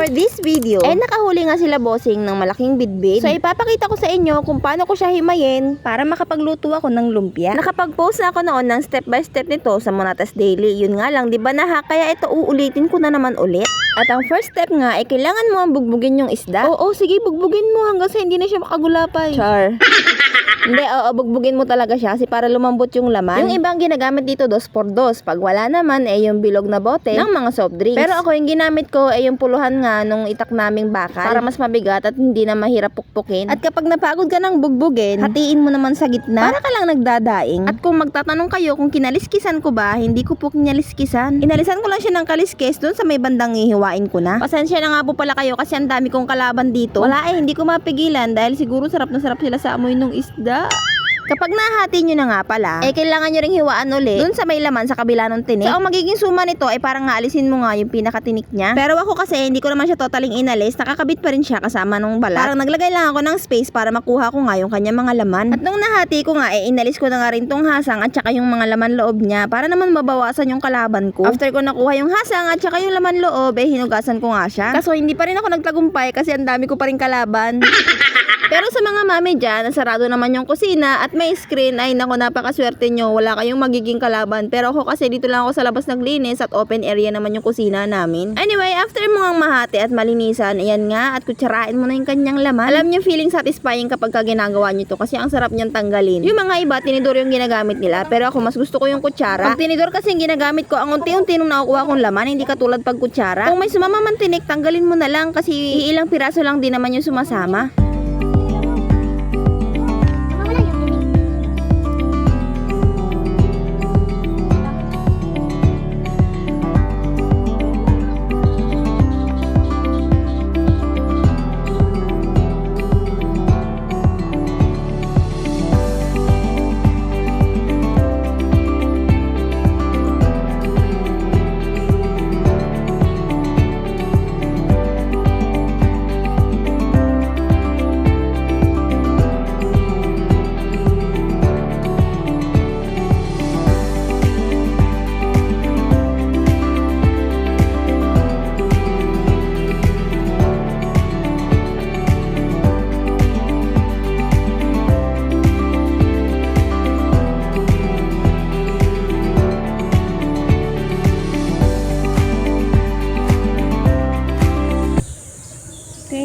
this video, nakahuli nga sila bossing ng malaking bidbid. So ipapakita ko sa inyo kung paano ko siya himayin para makapagluto ako ng lumpia. Nakapag-post na ako noon ng step by step nito sa Monatas Daily. Yun nga lang, di ba nahack? Kaya ito uulitin ko na naman ulit. At ang first step nga ay kailangan mo ang bugbugin yung isda. Oo, sige, bugbugin mo hanggang sa hindi na siya makagulapay. Char. Hindi, bugbugin mo talaga siya kasi para lumambot yung laman. Yung ibang ginagamit dito 2x2. Pag wala naman yung bilog na bote ng mga soft drinks. Pero ako yung ginamit ko yung puluhan nga nung itak naming bakal para mas mabigat at hindi na mahirap pukpukin. At kapag napagod ka ng bugbugin, hatiin mo naman sa gitna para ka lang nagdadaing. At kung magtatanong kayo kung kinaliskisan ko ba, hindi ko po kinaliskisan. Inalisan ko lang siya ng kaliskis doon sa may bandang ihiwain ko na. Pasensya na nga po pala kayo kasi ang dami kong kalaban dito. Wala hindi ko mapigilan dahil siguro sarap na sarap sila sa amoy ng isda. Kapag nahati nyo na nga pala, kailangan nyo ring hiwaan ulit dun sa may laman sa kabila ng tinik. So, ang magiging suma nito ay parang alisin mo nga yung pinakatinik niya. Pero ako kasi, hindi ko naman siya totaling inalis. Nakakabit pa rin siya kasama nung balat. Parang naglagay lang ako ng space para makuha ko nga yung kanyang mga laman. At nung nahati ko nga, inalis ko na nga rin tong hasang at saka yung mga laman loob niya para naman mabawasan yung kalaban ko. After ko nakuha yung hasang at saka yung laman loob, hinugasan ko nga siya. Kaso hindi pa rin ako nagtagumpay kasi ang dami ko pa rin kalaban. Pero sa mga mami dyan, sarado naman yung kusina at may screen, ay naku, napakaswerte nyo, wala kayong magiging kalaban. Pero ako kasi dito lang ako sa labas naglinis at open area naman yung kusina namin. Anyway, after mo ngang mahati at malinisan, ayan nga, at kutsarain mo na yung kanyang laman. Alam nyo, feeling satisfying kapag ginagawa nyo to kasi ang sarap niyang tanggalin. Yung mga iba, tinidor yung ginagamit nila, pero ako mas gusto ko yung kutsara. Pag tinidor kasi yung ginagamit ko, ang unti-unti nung nakukuha kong laman, hindi katulad pag kutsara. Kung may sumama man tinik, tanggalin mo na lang kasi ilang piraso lang din naman yung sumasama.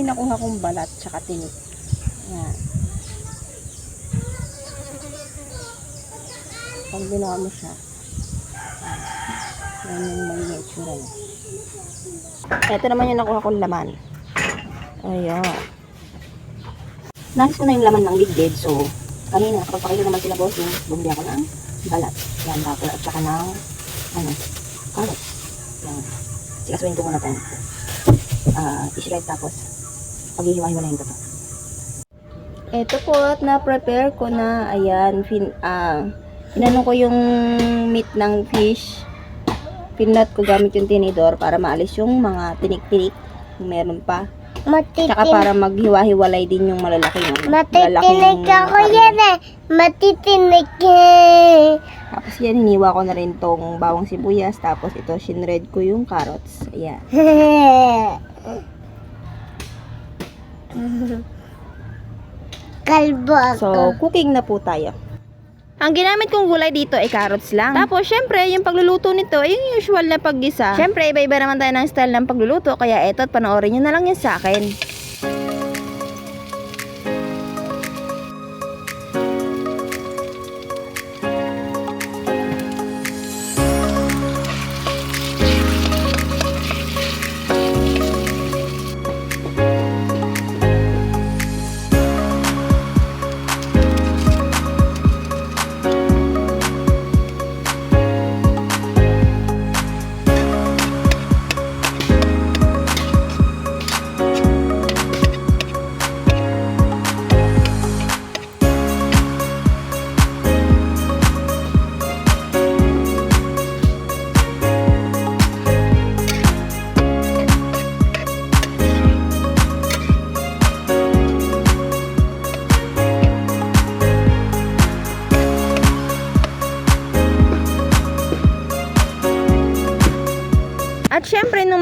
Nakuha kong balat tsaka tinik. Yan. Pag ginawa mo siya, yan yung magiging itsura niya. Ito naman yung nakuha kong laman. Ayan. Nais ko na yung laman ng bidbid. So, kanina, kapag pakilo naman sila boss, bumili ako ng balat. Yan, tapos at saka ng carrots. Yan. Sikasuin ko muna itong i-shred tapos paghihiwahin mo na yung toto. Ito po at na-prepare ko na. Ayan. Inano ko yung meat ng fish. Pinat ko gamit yung tinidor para maalis yung mga tinik-tinik. Kung meron pa. Tsaka para maghiwa-hiwalay din yung malalaki. Matitinig ako yan eh. Matitinig Tapos yan, hiniwa ko na rin tong bawang sibuyas. Tapos ito, shinred ko yung carrots. Ayan. Kalbo ako. So, cooking na po tayo. Ang ginamit kong gulay dito ay carrots lang. Tapos, syempre, yung pagluluto nito ay yung usual na paggisa. Syempre, iba-iba naman tayo ng style ng pagluluto. Kaya eto, panoorin nyo na lang yan sa akin.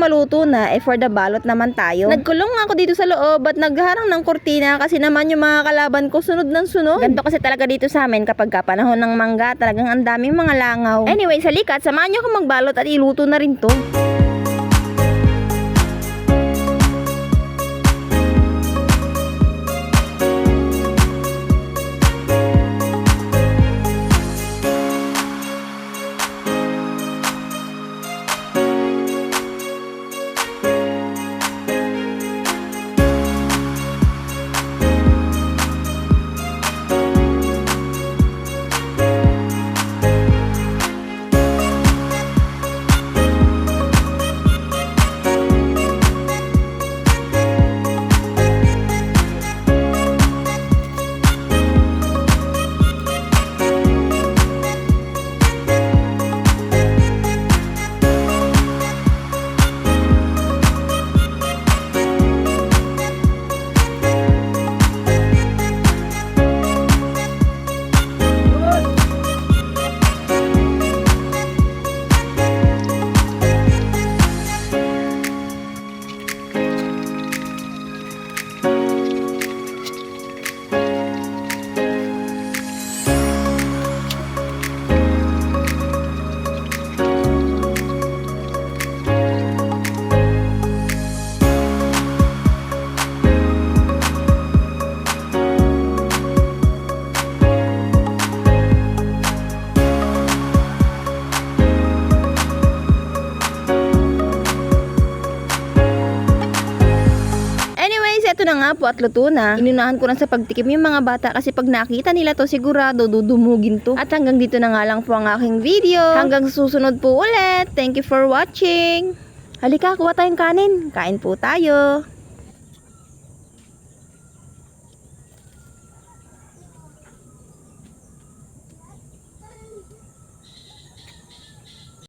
maluto na, for the balot naman tayo. Nagkulong ako dito sa loob at nagharang ng kurtina kasi naman yung mga kalaban ko sunod ng sunod. Ganto kasi talaga dito sa amin kapag panahon ng mangga, talagang ang daming mga langaw. Anyway, salikat, samahan nyo akong magbalot at iluto na rin to. Ito na nga po at luto na. Inunahan ko na sa pagtikim yung mga bata kasi pag nakita nila to sigurado dudumugin to. At hanggang dito na nga lang po ang aking video. Hanggang susunod po ulit. Thank you for watching. Halika, kuha tayong kanin. Kain po tayo.